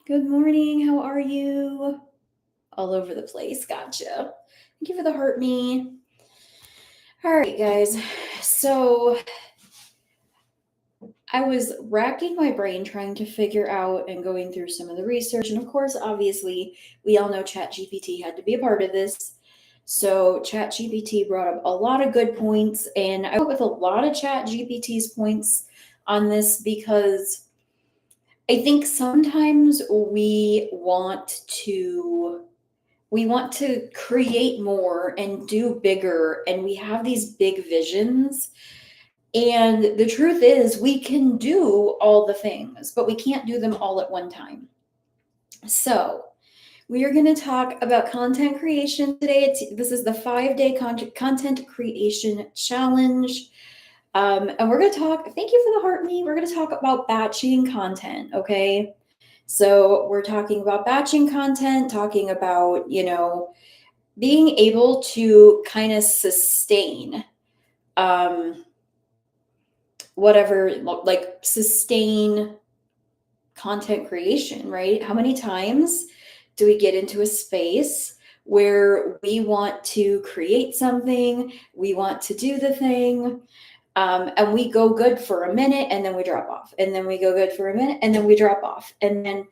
Good morning. How are you? All over the place. Gotcha. Thank you for the heart me. All right, guys. So I was racking my brain trying to figure out and going through some of the research. And of course, obviously, we all know ChatGPT had to be a part of this. So ChatGPT brought up a lot of good points, and I went with a lot of ChatGPT's points on this because I think sometimes we want to create more and do bigger, and we have these big visions, and the truth is we can do all the things, but we can't do them all at one time. So we are going to talk about content creation today. This is the 5-day content creation challenge. And we're going to talk, thank you for the heart me. We're going to talk about batching content. Okay. So we're talking about batching content, talking about, being able to kind of sustain um whatever, like sustain content creation, right? How many times do we get into a space where we want to create something, we want to do the thing, and we go good for a minute and then we drop off, and then we go good for a minute and then we drop off, and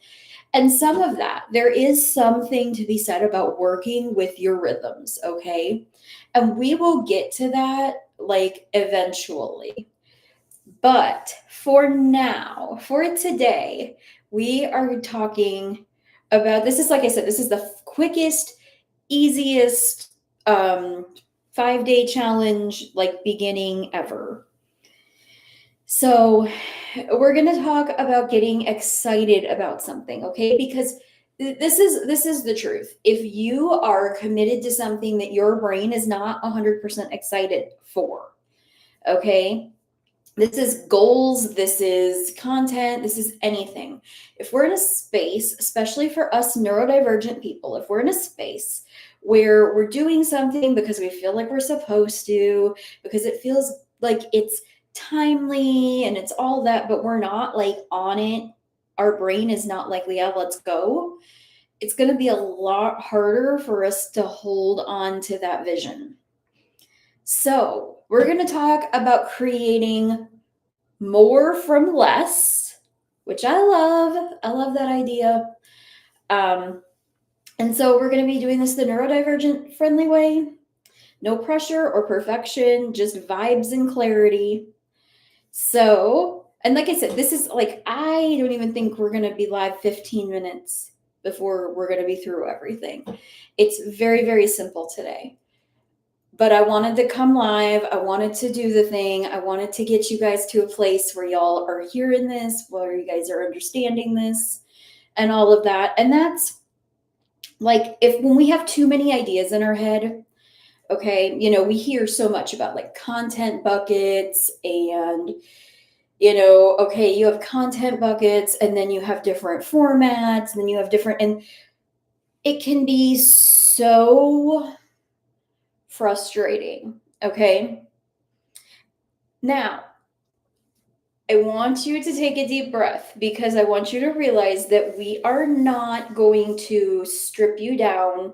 some of that, there is something to be said about working with your rhythms, okay? And we will get to that like eventually. But for now, for today, we are talking about this is, like I said, this is the quickest, easiest 5-day challenge, like beginning ever. So, we're going to talk about getting excited about something, okay? Because this is the truth. If you are committed to something that your brain is not 100% excited for, okay? This is goals, this is content, this is anything. If we're in a space, especially for us neurodivergent people, if we're in a space where we're doing something because we feel like we're supposed to, because it feels like it's timely and it's all that, but we're not like on it, our brain is not like, yeah, let's go. It's going to be a lot harder for us to hold on to that vision. So, we're going to talk about creating more from less, which I love. I love that idea. Um, and so we're going to be doing this the neurodivergent friendly way. No pressure or perfection, just vibes and clarity. So, and like I said, this is like, I don't even think we're going to be live 15 minutes before we're going to be through everything. It's very, very simple today. But I wanted to come live. I wanted to do the thing. I wanted to get you guys to a place where y'all are hearing this, where you guys are understanding this, and all of that. And that's like, if when we have too many ideas in our head, okay, we hear so much about like content buckets and, okay, you have content buckets and then you have different formats and then you have different, and it can be so frustrating. Okay. Now, I want you to take a deep breath because I want you to realize that we are not going to strip you down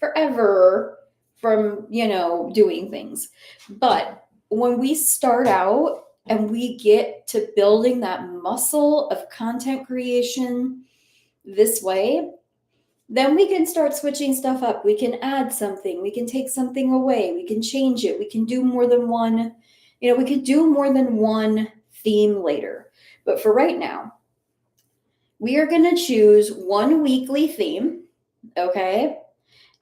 forever from, doing things. But when we start out and we get to building that muscle of content creation this way, then we can start switching stuff up. We can add something, we can take something away, we can change it, we can do more than one, we could do more than one theme later. But for right now, we are going to choose one weekly theme, okay?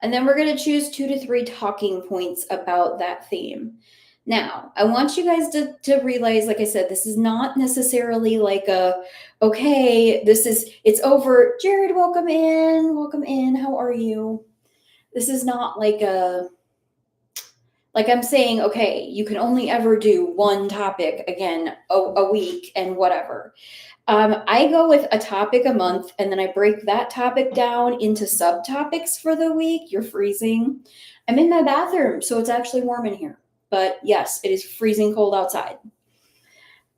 And then we're going to choose 2 to 3 talking points about that theme. Now, I want you guys to realize, like I said, this is not necessarily like okay, it's over. Jared, welcome in. Welcome in. How are you? This is not like I'm saying, okay, you can only ever do one topic again a week and whatever. I go with a topic a month and then I break that topic down into subtopics for the week. You're freezing. I'm in my bathroom, so it's actually warm in here. But yes, it is freezing cold outside.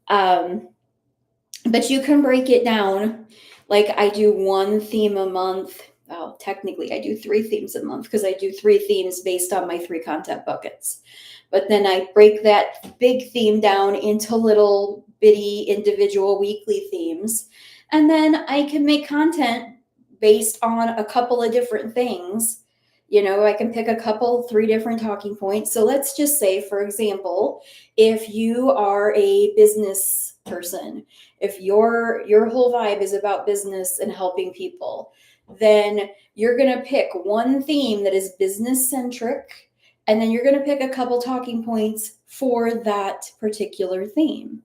But you can break it down Like I do one theme a month. Well, technically I do 3 themes a month because I do 3 themes based on my 3 content buckets. But then I break that big theme down into little bitty individual weekly themes. And then I can make content based on a couple of different things. I can pick a couple, 3 different talking points. So let's just say, for example, if you are a business person, if your whole vibe is about business and helping people, then you're going to pick one theme that is business centric, and then you're going to pick a couple talking points for that particular theme.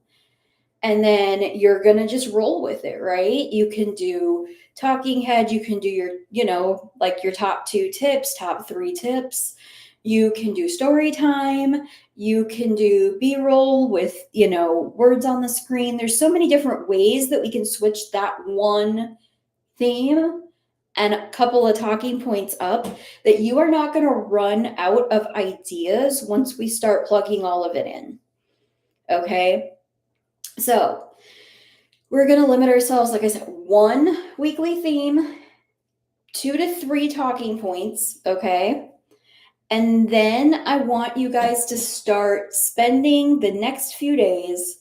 And then you're going to just roll with it, right? You can do talking head, you can do like your top 2 tips, top 3 tips. You can do story time, you can do B-roll with, words on the screen. There's so many different ways that we can switch that one theme and a couple of talking points up that you are not going to run out of ideas once we start plugging all of it in. Okay? So, we're going to limit ourselves, like I said, 1 weekly theme, 2 to 3 talking points, okay? And then I want you guys to start spending the next few days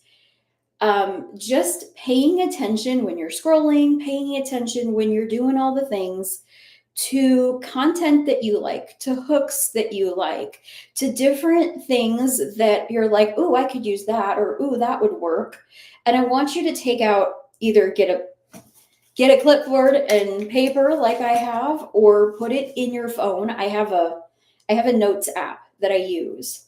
just paying attention when you're scrolling, paying attention when you're doing all the things to content that you like, to hooks that you like, to different things that you're like, "Ooh, I could use that," or "Ooh, that would work." And I want you to take out, either get a clipboard and paper like I have, or put it in your phone. I have a notes app that I use.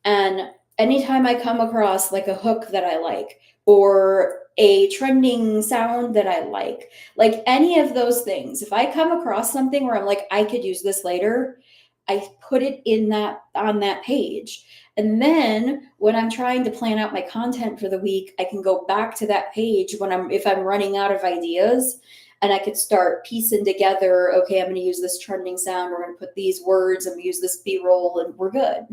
And anytime I come across like a hook that I like, or a trending sound that I like any of those things, if I come across something where I'm like, I could use this later, I put it on that page. And then when I'm trying to plan out my content for the week, I can go back to that page if I'm running out of ideas, and I could start piecing together, okay, I'm going to use this trending sound, we're going to put these words, I'm going to use this B-roll, and we're good.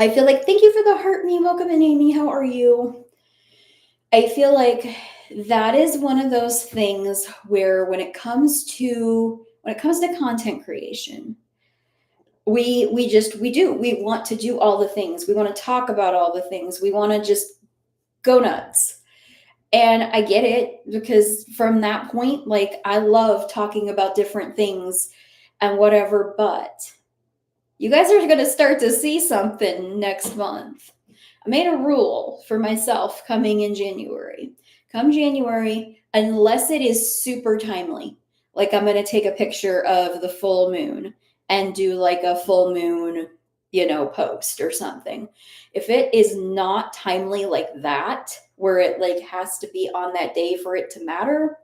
I feel like, thank you for the heart me. Welcome in, Amy. How are you? I feel like that is one of those things where when it comes to content creation, we want to do all the things. We want to talk about all the things. We want to just go nuts. And I get it, because from that point, like, I love talking about different things and whatever, but you guys are going to start to see something next month. I made a rule for myself coming in January. Come January, unless it is super timely, like I'm going to take a picture of the full moon and do like a full moon, post or something. If it is not timely like that, where it like has to be on that day for it to matter,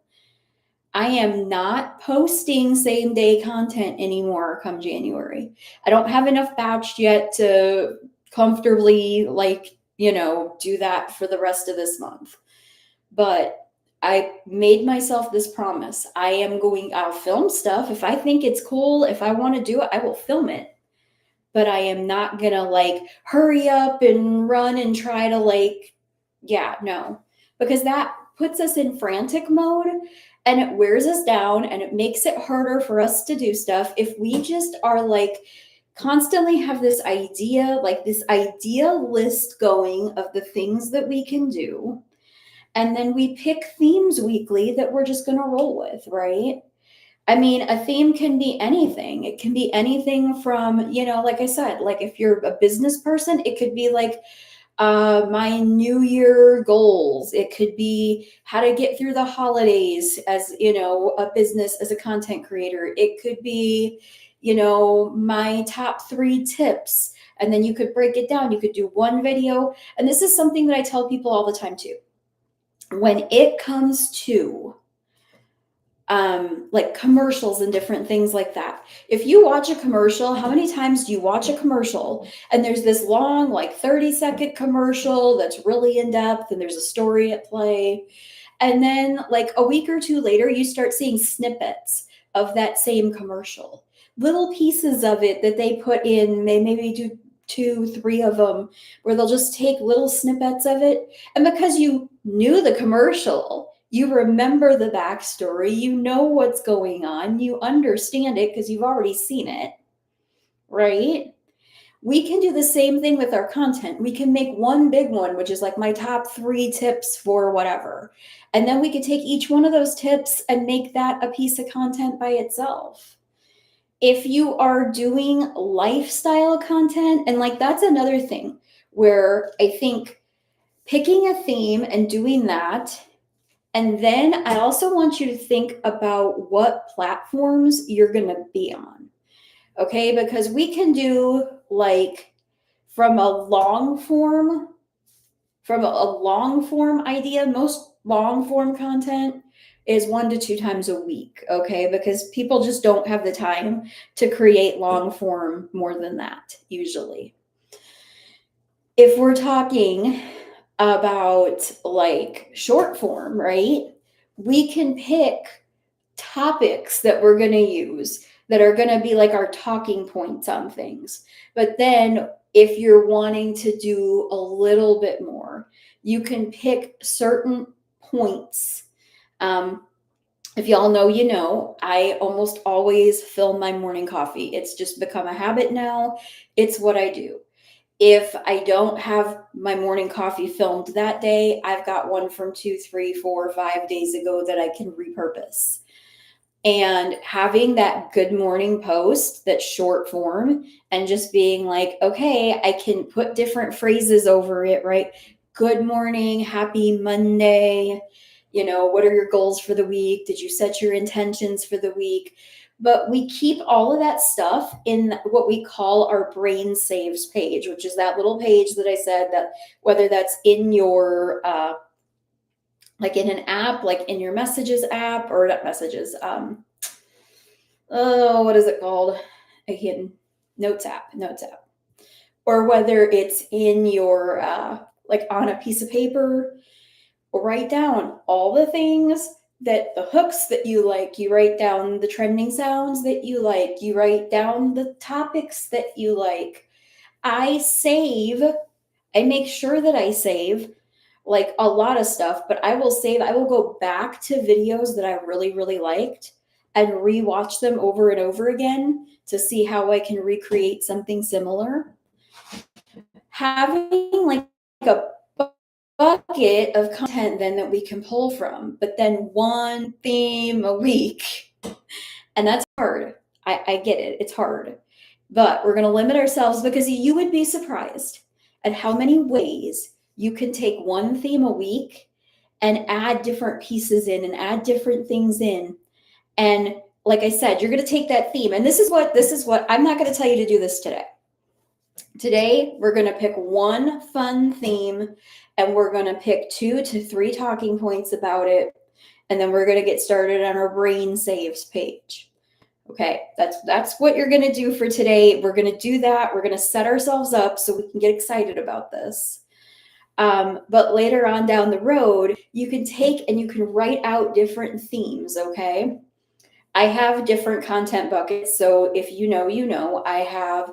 I am not posting same day content anymore come January. I don't have enough batched yet to comfortably do that for the rest of this month. But I made myself this promise. I'll film stuff. If I think it's cool, if I want to do it, I will film it. But I am not going to hurry up and run and try to no, because that puts us in frantic mode. And it wears us down, and it makes it harder for us to do stuff if we just are constantly have this idea list going of the things that we can do. And then we pick themes weekly that we're just going to roll with, right? I mean, a theme can be anything. It can be anything from, like I said, if you're a business person, it could be my New Year goals. It could be how to get through the holidays as, a business, as a content creator. It could be, my top 3 tips. And then you could break it down. You could do one video. And this is something that I tell people all the time too. When it comes to commercials and different things like that. If you watch a commercial, how many times do you watch a commercial and there's this long 30-second commercial that's really in depth and there's a story at play, and then a week or 2 later you start seeing snippets of that same commercial, little pieces of it that they put in, maybe do 2, 3 of them, where they'll just take little snippets of it, and because you knew the commercial, You remember the backstory, you know what's going on, you understand it because you've already seen it, right? We can do the same thing with our content. We can make one big one, which is like my top 3 tips for whatever. And then we could take each one of those tips and make that a piece of content by itself. If you are doing lifestyle content, and like that's another thing where I think picking a theme and doing that. And then I also want you to think about what platforms you're going to be on. Okay, because we can do like from a long form idea. Most long form content is 1 to 2 times a week, okay? Because people just don't have the time to create long form more than that usually. If we're talking about like short form, right? We can pick topics that we're going to use that are going to be like our talking points on things. But then if you're wanting to do a little bit more, you can pick certain points. If y'all know, you know, I almost always film my morning coffee. It's just become a habit now. It's what I do. If I don't have my morning coffee filmed that day, I've got one from 2, 3, 4, 5 days ago that I can repurpose. And having that good morning post that's short form and just being like, okay, I can put different phrases over it, right? Good morning, happy Monday. You know, what are your goals for the week? Did you set your intentions for the week? But we keep all of that stuff in what we call our brain saves page, which is that little page that I said that whether that's in your like in an app, like in your messages app, or not messages, what is it called? Again, notes app, or whether it's in your, like on a piece of paper, write down all the things that the hooks that you like, you write down the trending sounds that you like, you write down the topics that you like. I make sure that I save like a lot of stuff, but I will go back to videos that I really, really liked and rewatch them over and over again to see how I can recreate something similar. Having like a bucket of content then that we can pull from, but then one theme a week. And that's hard. I get it. It's hard. But we're going to limit ourselves because you would be surprised at how many ways you can take one theme a week and add different pieces in and add different things in. And like I said, you're going to take that theme. And this is what I'm not going to tell you to do this today. Today, we're going to pick one fun theme and we're going to pick 2 to 3 talking points about it. And then we're going to get started on our brain saves page. Okay, that's what you're going to do for today. We're going to do that. We're going to set ourselves up so we can get excited about this. But later on down the road, you can take and you can write out different themes, okay? I have different content buckets. So if you know, I have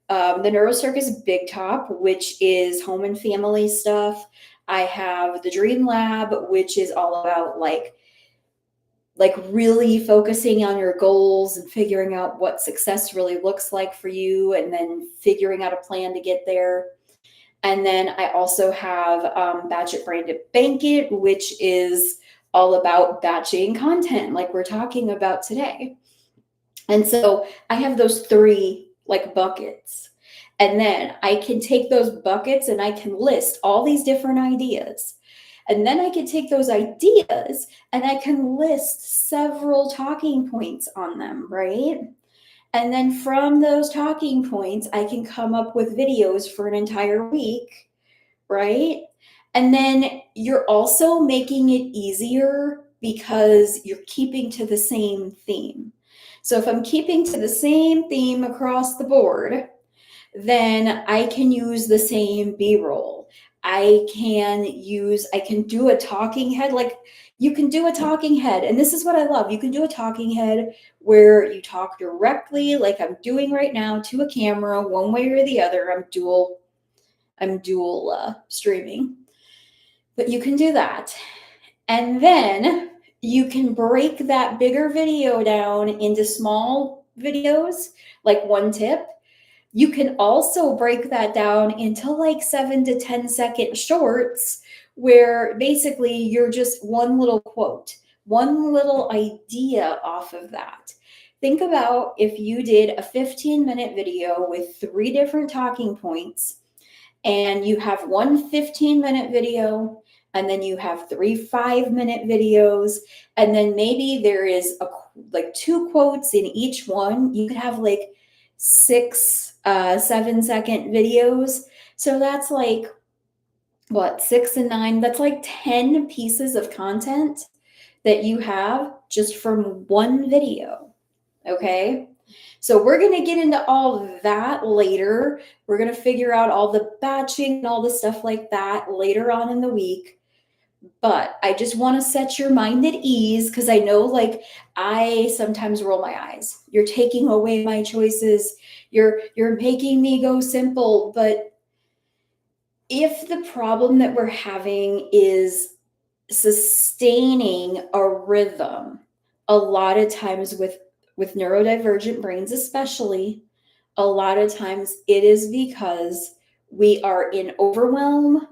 the Neurocircus Big Top, which is home and family stuff. I have the Dream Lab, which is all about like really focusing on your goals and figuring out what success really looks like for you and then figuring out a plan to get there. And then I also have Batch It, Brand It, Bank It, which is all about batching content like we're talking about today. And so I have those 3 like buckets. And then I can take those buckets and I can list all these different ideas. And then I can take those ideas and I can list several talking points on them, right? And then from those talking points, I can come up with videos for an entire week, right? And then you're also making it easier because you're keeping to the same theme. So if I'm keeping to the same theme across the board, then I can use the same B-roll. I can do a talking head. Like you can do a talking head. And this is what I love. You can do a talking head where you talk directly, like I'm doing right now, to a camera, one way or the other. I'm dual streaming. But you can do that. And then you can break that bigger video down into small videos, like one tip. You can also break that down into like 7 to 10 second shorts where basically you're just one little quote, one little idea off of that. Think about if you did a 15-minute video with 3 different talking points, and you have one 15-minute video, and then you have 3 5-minute videos, and then maybe there is like 2 quotes in each one. You could have like 6 7-second videos. So that's like what, 6 and 9, that's like 10 pieces of content that you have just from one video. Okay, so we're going to get into all of that later. We're going to figure out all the batching and all the stuff like that later on in the week. But I just want to set your mind at ease, because I know, like, I sometimes roll my eyes. You're taking away my choices. You're making me go simple. But if the problem that we're having is sustaining a rhythm, a lot of times with neurodivergent brains especially, a lot of times it is because we are in overwhelm.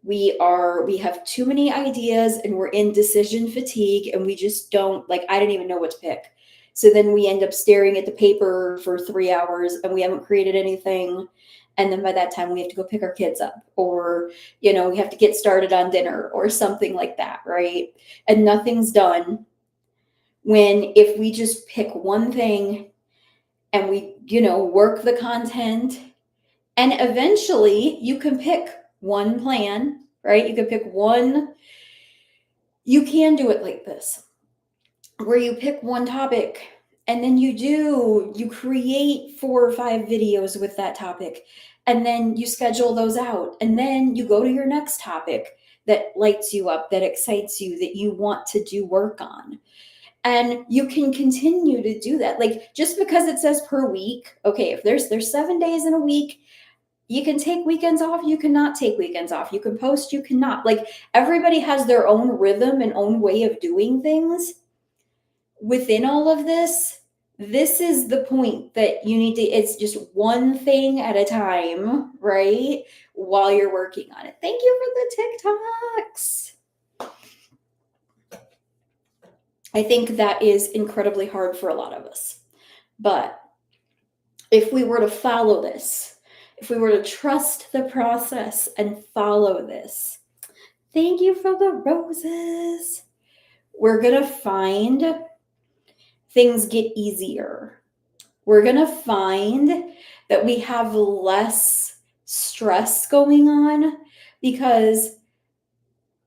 We have too many ideas, and we're in decision fatigue, and we just don't, like, I didn't even know what to pick. So then we end up staring at the paper for 3 hours and we haven't created anything. And then by that time we have to go pick our kids up, or, we have to get started on dinner or something like that, right? And nothing's done. When if we just pick one thing and we, work the content, and eventually you can pick one plan, right? You can pick one, you can do it like this, where you pick one topic and then you create 4 or 5 videos with that topic, and then you schedule those out, and then you go to your next topic that lights you up, that excites you, that you want to do work on. And you can continue to do that. Like, just because it says per week, okay, if there's 7 days in a week, you can take weekends off, you cannot take weekends off, you can post, you cannot. Like, everybody has their own rhythm and own way of doing things. Within all of this is the point that you need to, it's just one thing at a time, right? While you're working on it. Thank you for the TikToks. I think that is incredibly hard for a lot of us. But if we were to follow this, if we were to trust the process and follow this, thank you for the roses, we're going to find things get easier. We're going to find that we have less stress going on, because,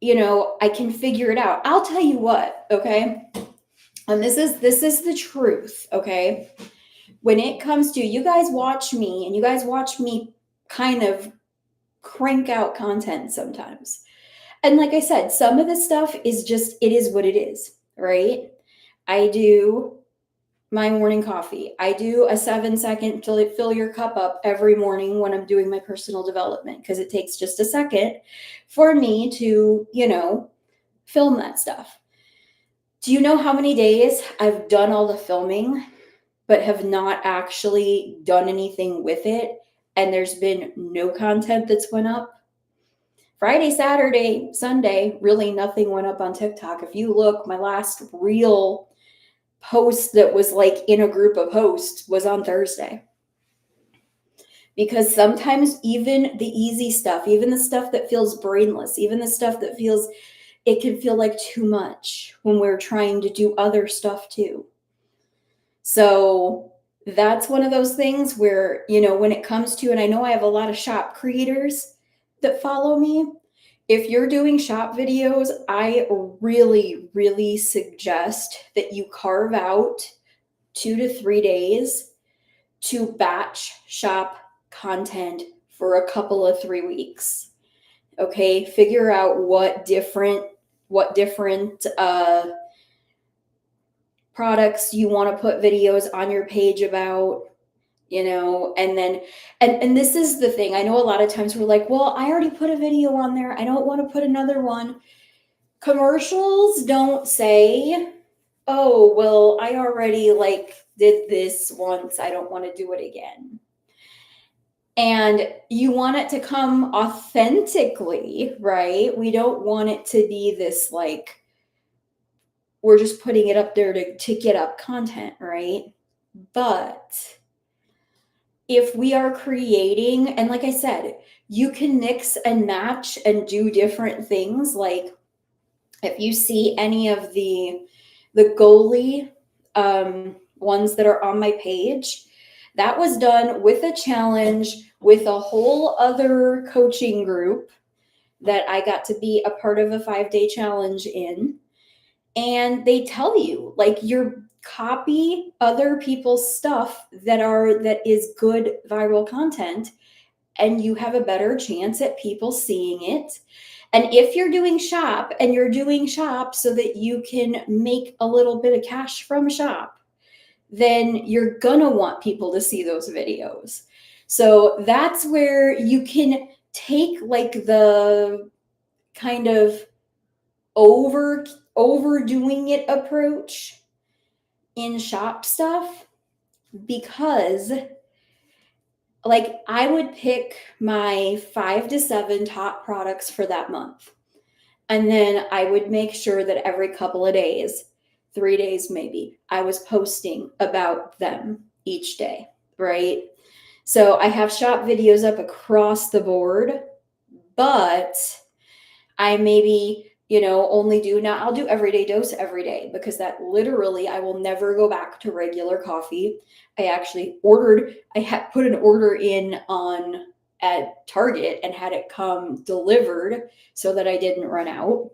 I can figure it out. I'll tell you what, okay? And this is the truth, okay? When it comes to, you guys watch me, and you guys watch me kind of crank out content sometimes. And like I said, some of the stuff is just, it is what it is, right? I do my morning coffee. I do a 7-second fill your cup up every morning when I'm doing my personal development, because it takes just a second for me to, film that stuff. Do you know how many days I've done all the filming but have not actually done anything with it, and there's been no content that's went up? Friday, Saturday, Sunday, really nothing went up on TikTok. If you look, my last real post that was like in a group of posts was on Thursday. Because sometimes even the easy stuff, even the stuff that feels brainless, even the stuff that it can feel like too much when we're trying to do other stuff too. So that's one of those things where, when it comes to, and I know I have a lot of shop creators that follow me. If you're doing shop videos, I really, really suggest that you carve out 2 to 3 days to batch shop content for a couple of 3 weeks. Okay, figure out what different products you want to put videos on your page about, and then, and this is the thing. I know a lot of times we're like, well, I already put a video on there, I don't want to put another one. Commercials don't say, oh, well, I already like did this once. I don't want to do it again. And you want it to come authentically, right? We don't want it to be this like, we're just putting it up there to get up content, right? But if we are creating, and like I said, you can mix and match and do different things. Like if you see any of the goalie ones that are on my page, that was done with a challenge with a whole other coaching group that I got to be a part of a 5-day challenge in. And they tell you, like, you're copy other people's stuff that is good viral content, and you have a better chance at people seeing it. And if you're doing shop and you're doing shop so that you can make a little bit of cash from shop, then you're gonna want people to see those videos. So that's where you can take like the kind of overdoing it approach in shop stuff, because like I would pick my 5 to 7 top products for that month. And then I would make sure that every couple of days, 3 days maybe, I was posting about them each day, right? So I have shop videos up across the board, but I maybe, only do now, I'll do everyday dose every day, because that literally, I will never go back to regular coffee. I actually I had put an order in at Target and had it come delivered so that I didn't run out.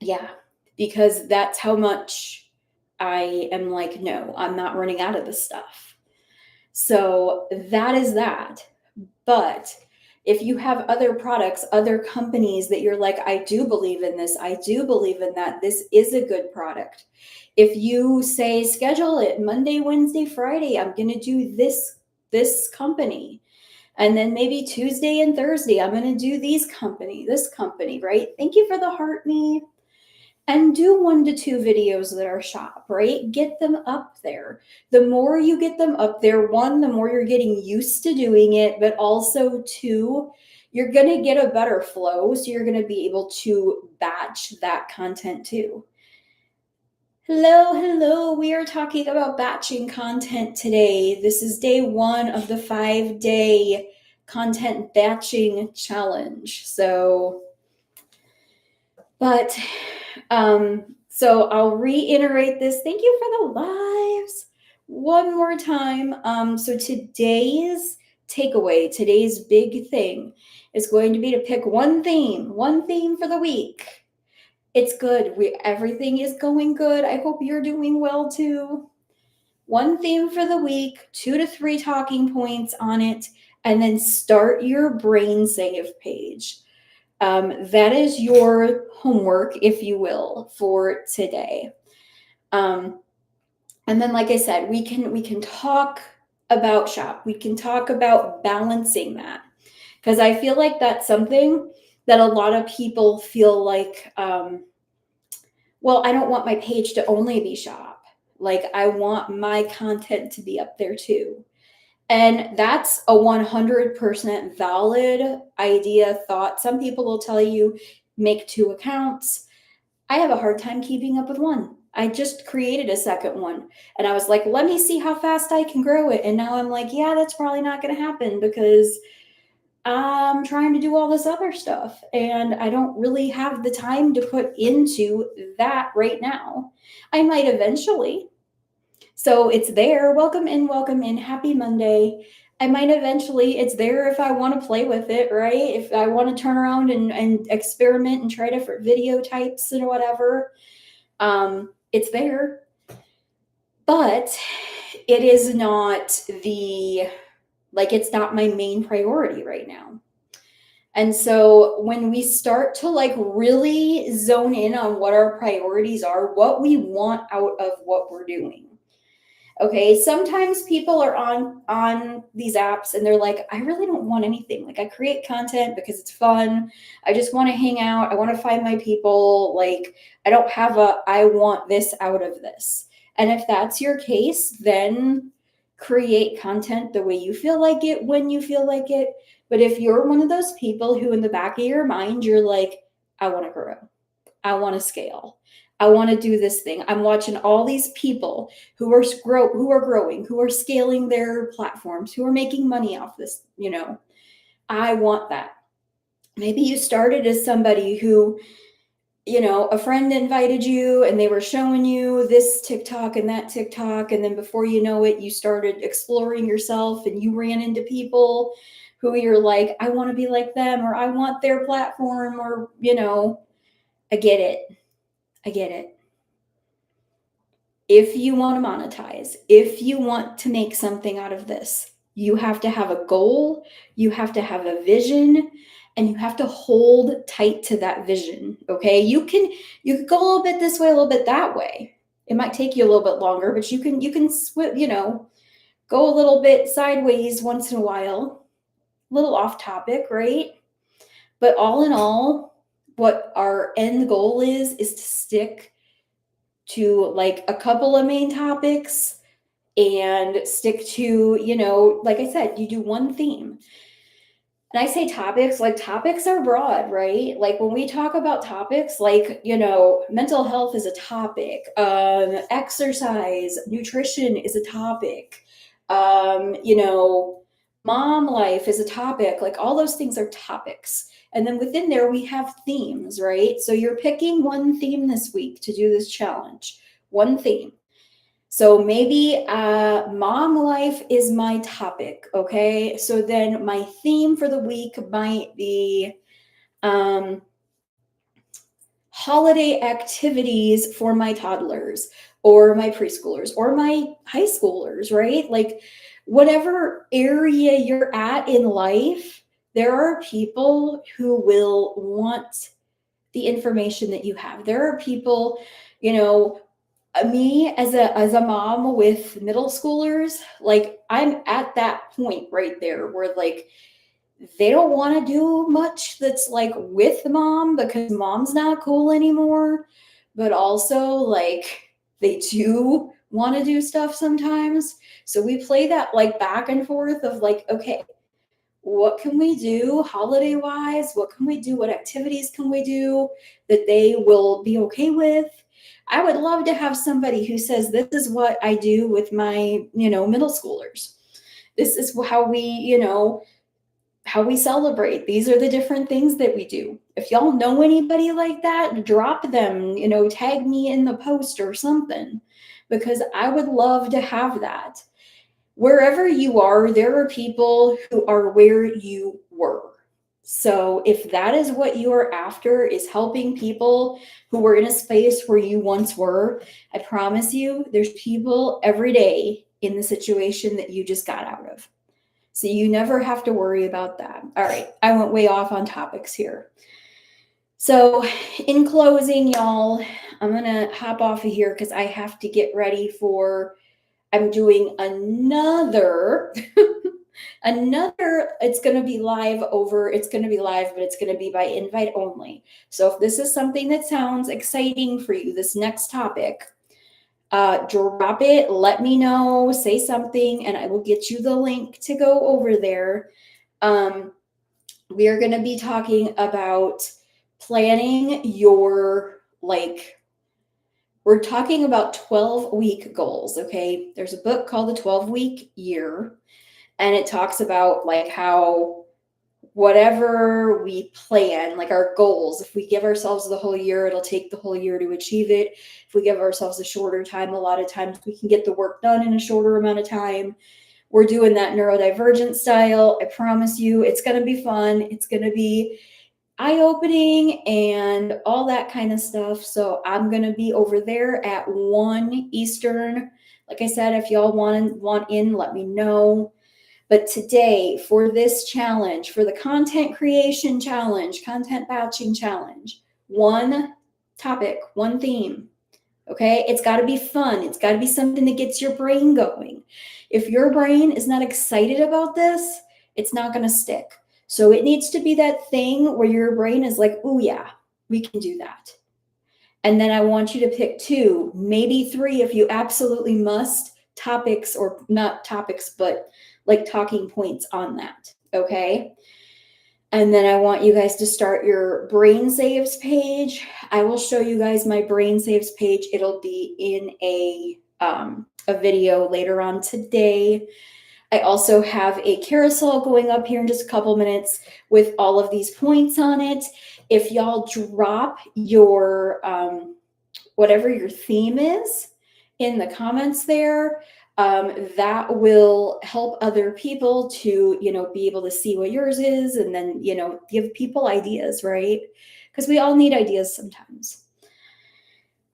Yeah, because that's how much I am like, no, I'm not running out of this stuff. So that is that. But if you have other products, other companies that you're like, I do believe in this, I do believe in that, this is a good product. If you say, schedule it Monday, Wednesday, Friday, I'm going to do this company. And then maybe Tuesday and Thursday, I'm going to do this company, right? Thank you for the heart, me. And do 1 to 2 videos that are shop, right? Get them up there. The more you get them up there, 1, the more you're getting used to doing it, but also 2, you're going to get a better flow. So you're going to be able to batch that content too. Hello. We are talking about batching content today. This is day 1 of the 5-day content batching challenge. So I'll reiterate this. Thank you for the lives one more time. So today's takeaway, today's big thing is going to be to pick one theme for the week. It's good. Everything is going good. I hope you're doing well too. One theme for the week, 2 to 3 talking points on it, and then start your brain save page. That is your homework, if you will, for today. And then, like I said, we can talk about shop. We can talk about balancing that, because I feel like that's something that a lot of people feel like, well, I don't want my page to only be shop. Like, I want my content to be up there too. And that's a 100% valid idea, thought. Some people will tell you, make 2 accounts. I have a hard time keeping up with one. I just created a second one. And I was like, let me see how fast I can grow it. And now I'm like, yeah, that's probably not going to happen, because I'm trying to do all this other stuff. And I don't really have the time to put into that right now. I might eventually. So it's there. Welcome in. Happy Monday. I might eventually, it's there if I want to play with it, right? If I want to turn around and experiment and try different video types and whatever, it's there. But it is not it's not my main priority right now. And so when we start to like really zone in on what our priorities are, what we want out of what we're doing. Okay, sometimes people are on these apps and they're like, I really don't want anything. Like I create content because it's fun. I just want to hang out. I want to find my people. Like I don't have a I want this out of this. And if that's your case, then create content the way you feel like it when you feel like it. But if you're one of those people who in the back of your mind you're like, I want to grow. I want to scale. I want to do this thing. I'm watching all these people who are growing, who are scaling their platforms, who are making money off this, I want that. Maybe you started as somebody who, a friend invited you and they were showing you this TikTok and that TikTok. And then before you know it, you started exploring yourself and you ran into people who you're like, I want to be like them, or I want their platform, or, I get it. I get it. If you want to monetize, if you want to make something out of this, you have to have a goal, you have to have a vision, and you have to hold tight to that vision. Okay. You can go a little bit this way, a little bit that way. It might take you a little bit longer, but you can go a little bit sideways once in a while, a little off topic, right? But all in all, what our end goal is to stick to like a couple of main topics and stick to, like I said, you do one theme. And I say topics, like topics are broad, right? Like when we talk about topics, like, mental health is a topic, exercise, nutrition is a topic, mom life is a topic, like all those things are topics. And then within there, we have themes, right? So you're picking one theme this week to do this challenge, one theme. So maybe mom life is my topic. Okay. So then my theme for the week might be holiday activities for my toddlers or my preschoolers or my high schoolers, right? Like whatever area you're at in life, there are people who will want the information that you have. There are people, me as a mom with middle schoolers, like I'm at that point right there where like they don't want to do much that's like with mom because mom's not cool anymore, but also like they do want to do stuff sometimes. So we play that like back and forth of like, okay, what can we do holiday wise? What can we do? What activities can we do that they will be okay with? I would love to have somebody who says, this is what I do with my, middle schoolers. This is how we celebrate. These are the different things that we do. If y'all know anybody like that, drop them, tag me in the post or something, because I would love to have that. Wherever you are, there are people who are where you were. So if that is what you are after, is helping people who were in a space where you once were, I promise you, there's people every day in the situation that you just got out of. So you never have to worry about that. All right, I went way off on topics here. So in closing, y'all, I'm going to hop off of here because I have to get ready for, I'm doing another, it's going to be live, but it's going to be by invite only. So if this is something that sounds exciting for you, this next topic, drop it, let me know, say something, and I will get you the link to go over there. We are going to be talking about planning your, we're talking about 12-week goals. Okay. There's a book called The 12-Week Year, and it talks about like how whatever we plan, like our goals, if we give ourselves the whole year, it'll take the whole year to achieve it. If we give ourselves a shorter time, a lot of times we can get the work done in a shorter amount of time. We're doing that neurodivergent style. I promise you, it's going to be fun. It's going to be eye-opening and all that kind of stuff. So I'm going to be over there at 1 Eastern. Like I said, if y'all want in, let me know. But today, for this challenge, for the content creation challenge, content batching challenge, one topic, one theme, Okay, it's got to be fun. It's got to be something that gets your brain going. If your brain is not excited about this, it's not going to stick. So it needs to be that thing where your brain is like, oh, yeah, we can do that. And then I want you to pick 2, maybe 3 if you absolutely must, topics, or not topics, but like talking points on that. Okay. And then I want you guys to start your brain saves page. I will show you guys my brain saves page. It'll be in a video later on today. I also have a carousel going up here in just a couple minutes with all of these points on it. If y'all drop your whatever your theme is in the comments there, that will help other people to, be able to see what yours is, and then, give people ideas, right? Because we all need ideas sometimes.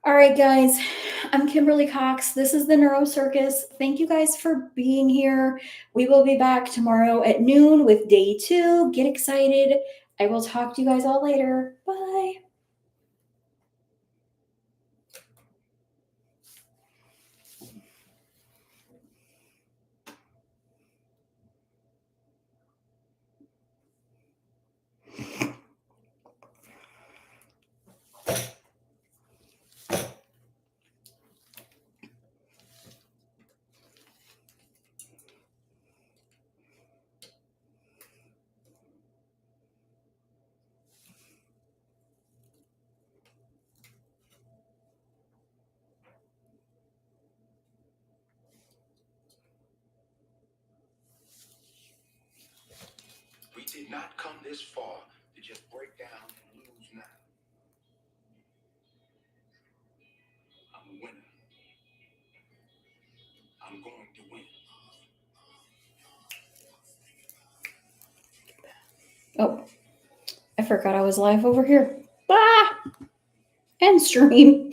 All right, guys, I'm Kimberly Cox. This is the Neuro Circus. Thank you guys for being here. We will be back tomorrow at noon with day 2. Get excited. I will talk to you guys all later. Bye. We did not come this far to just break down and lose now. I'm a winner. I'm going to win. Oh, I forgot I was live over here. Ah! And stream.